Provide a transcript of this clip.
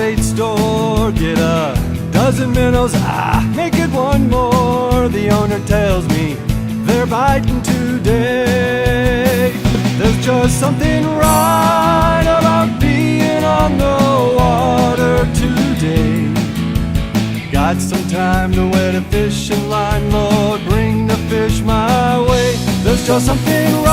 bait store, get a dozen minnows, make it one more. The owner tells me they're biting today. There's just something right about being on the water today. Got some time to wet a fishing line, Lord, bring the fish my way. There's just something right